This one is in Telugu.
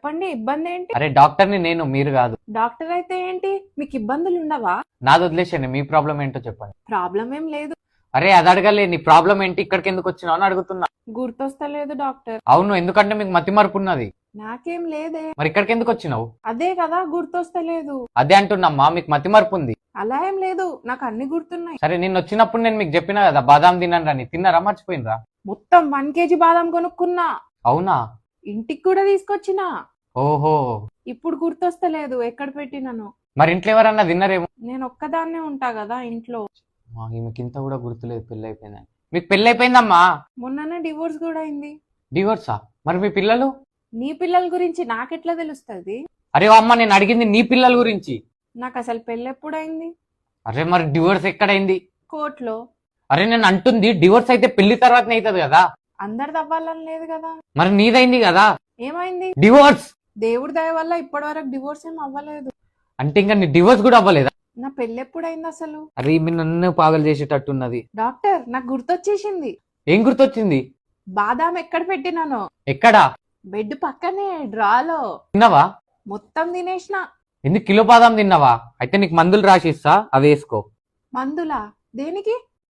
చెప్పండి, ఇబ్బంది ఏంటి? అరే డాక్టర్ని నేను, మీరు కాదు. డాక్టర్ అయితే ఏంటి, మీకు ఇబ్బందులు ఉండవా? నాది వదిలేసండి, మీ ప్రాబ్లం ఏంటో చెప్పండి. ప్రాబ్లం ఏం లేదు. అరే అది అడగలే, నీ ప్రాబ్లం ఏంటి, ఇక్కడికి ఎందుకు వచ్చినావు అని అడుగుతున్నా. గుర్తొస్తలేదు డాక్టర్. అవును, ఎందుకంటే మీకు మతి మార్పు ఉన్నది. నాకేం లేదే. మరి ఇక్కడికి ఎందుకు వచ్చినావు? అదే కదా గుర్తొస్తలేదు. అదే అంటున్నామ్మా, మీకు మతి మార్పు ఉంది. అలా ఏం లేదు, నాకు అన్ని గుర్తున్నాయి. సరే నిన్న వచ్చినప్పుడు నేను మీకు చెప్పినా కదా బాదాం తినండి అని, తిన్నారా మర్చిపోయినరా? మొత్తం 1 కేజీ బాదం కొనుక్కున్నా, అవునా? ఇంటికి కూడా తీసుకొచ్చినా. ఓహో. ఇప్పుడు గుర్తొస్తలేదు ఎక్కడ పెట్టినను. మరి ఇంట్లో ఎవరన్నా తిన్నారేమో. నేను ఒక్కదాన్నే ఉంటా కదా ఇంట్లో. ఈమెకి ఇంత కూడా గుర్తులేదు పెళ్లి అయిపోయిందా. మీకు పెళ్లి అయిపోయిందమ్మా? మొన్ననే డివోర్స్ కూడా అయింది. డివోర్సా? మరి మీ పిల్లలు? నీ పిల్లల గురించి నాకెట్లా తెలుస్తుంది? అరే అమ్మ, నేను అడిగింది నీ పిల్లల గురించి. నాకు అసలు పెళ్ళి ఎప్పుడైంది? అరే మరి డివోర్స్ ఎక్కడైంది? కోర్టులో. అరే నేను అంటుంది డివోర్స్ అయితే పెళ్లి తర్వాతనే అవుతుంది కదా. అందరిది అవ్వాలని లేదు కదా. మరి నీదైంది కదా ఏమైంది? డివోర్స్. దేవుడి దయ వల్ల ఇప్పటి వరకు డివోర్స్ ఏం అవ్వలేదు. అంటే ఇంకా నీ డివోర్స్ కూడా అవ్వలేదా? నా పెళ్ళి ఎప్పుడైంది అసలు? అరే మీ నన్ను పాగలు చేసేటట్టున్నది. డాక్టర్, నాకు గుర్తొచ్చేసింది. ఏం గుర్తొచ్చింది? బాదాం ఎక్కడ పెట్టినానో. ఎక్కడా? బెడ్ పక్కనే డ్రాలో. తిన్నావా? మొత్తం తినేసిన. ఎందుకు కిలో బాదాం తిన్నావా? అయితే నీకు మందులు రాసిస్తా, అవి వేసుకో. మందులా? దేనికి?